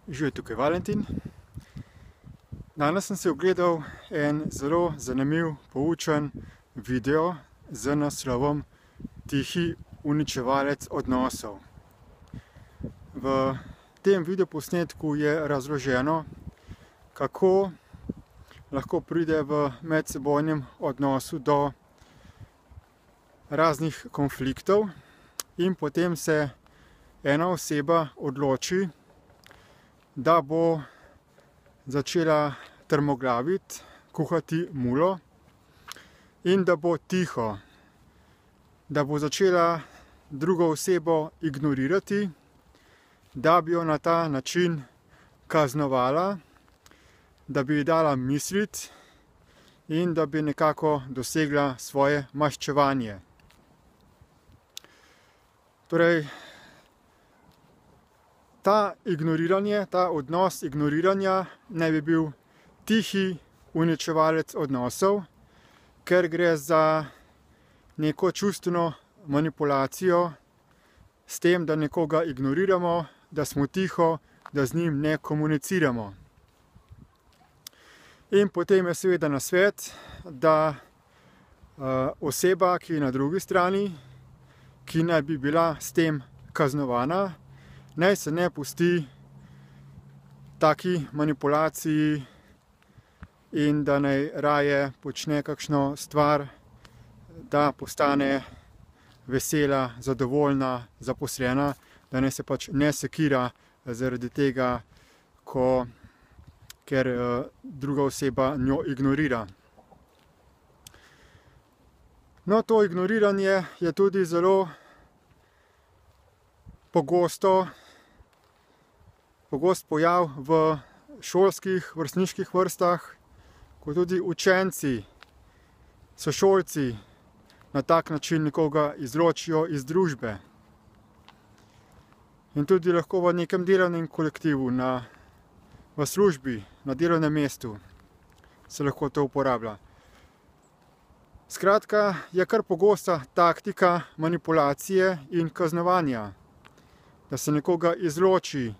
Živijo, tukaj Valentin. Danes sem si ogledal en zelo zanimiv, poučen video z naslovom Tihi uničevalec odnosov. V tem videoposnetku je razloženo, kako lahko pride v medsebojnem odnosu do raznih konfliktov in potem se ena oseba odloči, da bo začela trmoglaviti, kuhati mulo in da bo tiho, da bo začela drugo osebo ignorirati, da bi jo na ta način kaznovala, da bi ji dala misliti in da bi nekako dosegla svoje maščevanje. Torej, ta odnos ignoriranja naj bi bil tihi uničevalec odnosov, ker gre za neko čustveno manipulacijo s tem, da nekoga ignoriramo, da smo tiho, da z njim ne komuniciramo. In potem je seveda nasvet, da oseba, ki je na drugi strani, ki naj bi bila s tem kaznovana, naj se ne pusti taki manipulaciji in da naj raje počne kakšno stvar, da postane vesela, zadovoljna, zaposlena, da naj se pač ne sekira zaradi tega, ker druga oseba njo ignorira. No, to ignoriranje je tudi zelo pogost pojav v šolskih, vrstniških vrstah, ko tudi učenci, sošolci na tak način nekoga izločijo iz družbe. In tudi lahko v nekem delovnem kolektivu, v službi, na delovnem mestu se lahko to uporablja. Skratka, je kar pogosta taktika manipulacije in kaznovanja, da se nekoga izloči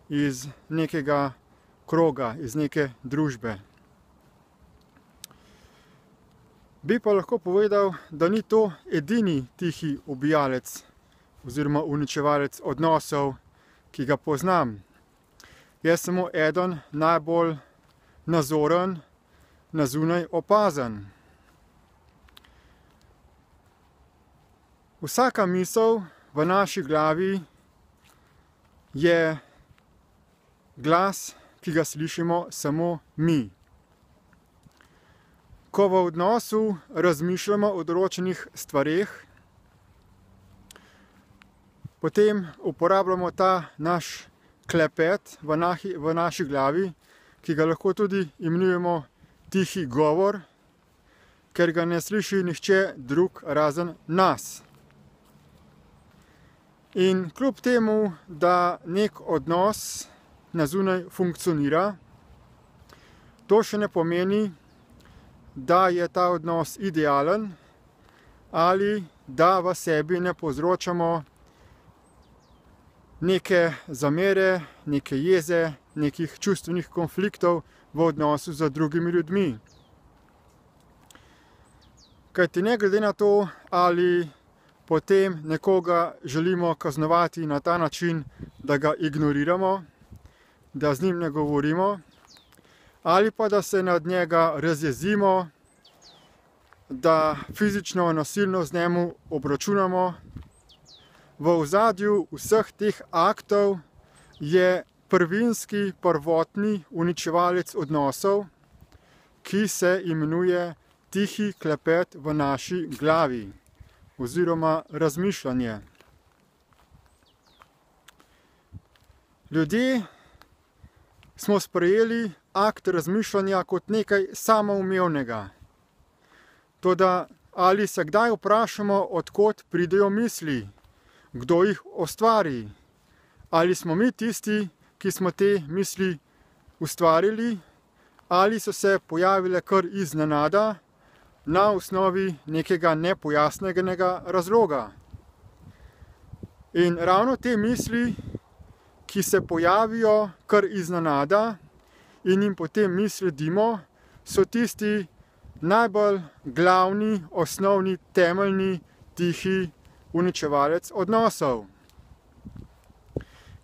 iz nekega kroga, iz neke družbe. Bi pa lahko povedal, da ni to edini tihi ubijalec oziroma uničevalec odnosov, ki ga poznam. Je samo eden najbolj nazoren, na zunaj opazen. Vsaka misel v naši glavi je glas, ki ga slišimo samo mi. Ko v odnosu razmišljamo o določenih stvareh, potem uporabljamo ta naš klepet v naši glavi, ki ga lahko tudi imenujemo tihi govor, ker ga ne sliši nihče drug razen nas. In kljub temu, da nek odnos na zunaj funkcionira, to še ne pomeni, da je ta odnos idealen ali da v sebi ne povzročamo neke zamere, neke jeze, nekih čustvenih konfliktov v odnosu z drugimi ljudmi. Kajti ne glede na to, ali potem nekoga želimo kaznovati na ta način, da ga ignoriramo, da z njim ne govorimo, ali pa da se nad njega razjezimo, da fizično nasilno z njemu obračunamo. V ozadju vseh teh aktov je prvinski, prvotni uničevalec odnosov, ki se imenuje tihi klepet v naši glavi oziroma razmišljanje. Ljudje smo sprejeli akt razmišljanja kot nekaj samoumevnega. Toda ali se kdaj vprašamo, od kod pridejo misli, kdo jih ustvari? Ali smo mi tisti, ki smo te misli ustvarili, ali so se pojavile kar iznenada, na osnovi nekega nepojasnjenega razloga. In ravno te misli, ki se pojavijo kar iznenada in jim potem mi sledimo, so tisti najbolj glavni, osnovni, temeljni, tihi uničevalec odnosov.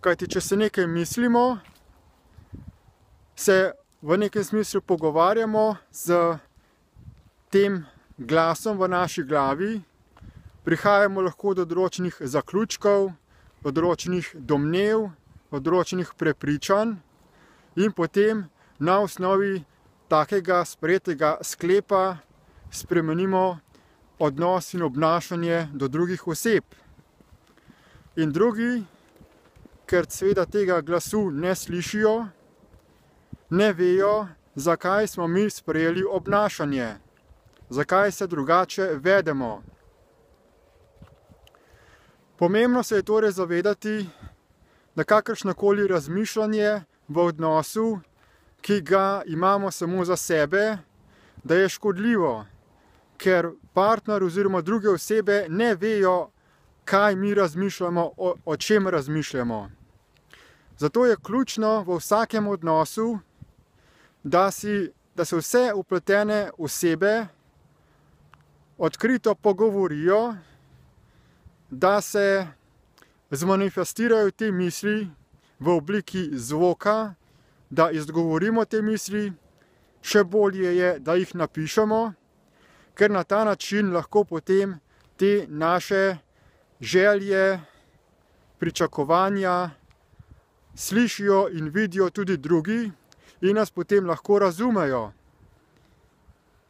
Kajti, če se nekaj mislimo, se v nekem smislu pogovarjamo z tem glasom v naši glavi, prihajamo lahko do določenih zaključkov, do določenih domnev, do določenih prepričanj in potem na osnovi takega sprejetega sklepa spremenimo odnos in obnašanje do drugih oseb. In drugi, ker seveda tega glasu ne slišijo, ne vejo, zakaj smo mi sprejeli obnašanje, zakaj se drugače vedemo. Pomembno se je torej zavedati, da kakršnokoli razmišljanje v odnosu, ki ga imamo samo za sebe, da je škodljivo, ker partner oziroma druge osebe ne vejo, kaj mi razmišljamo, o čem razmišljamo. Zato je ključno v vsakem odnosu, da se vse vpletene osebe odkrito pogovorijo, da se zmanifestirajo te misli v obliki zvoka, da izgovorimo te misli, še bolje je, da jih napišemo, ker na ta način lahko potem te naše želje, pričakovanja slišijo in vidijo tudi drugi in nas potem lahko razumejo.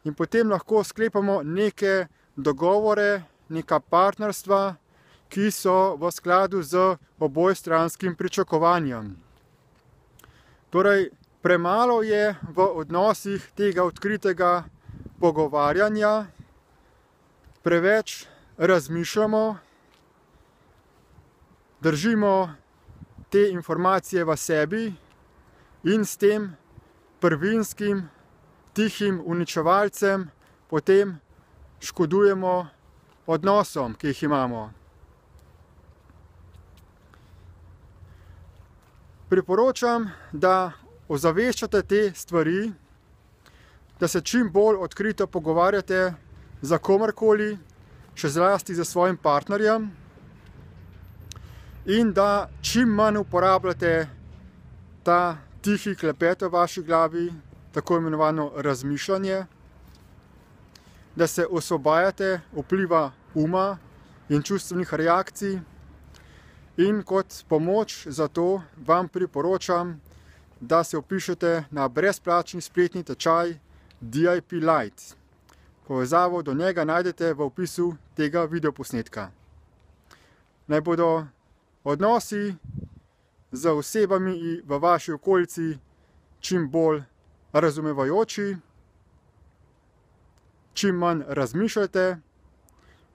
In potem lahko sklepamo neke dogovore, neka partnerstva, ki so v skladu z obojstranskim pričakovanjem. Torej, premalo je v odnosih tega odkritega pogovarjanja, preveč razmišljamo, držimo te informacije v sebi in s tem prvinskim, tihim uničevalcem potem škodujemo odnosom, ki jih imamo. Priporočam, da ozaveščate te stvari, da se čim bolj odkrito pogovarjate za komarkoli, še zlasti za svojim partnerjem, in da čim manj uporabljate ta tihi klepet v vaši glavi, tako imenovano razmišljanje, da se osvobajate vpliva uma in čustvenih reakcij. In kot pomoč za to vam priporočam, da se vpišete na brezplačni spletni tečaj DIP Light. Povezavo do njega najdete v opisu tega videoposnetka. Naj bodo odnosi z osebami v vaši okolici čim bolj razumevajoči, čim manj razmišljate,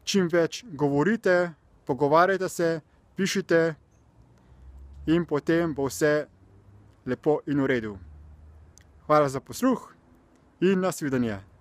čim več govorite, pogovarjate se, pišite in potem bo vse lepo in v redu. Hvala za posluh in nasvidenje.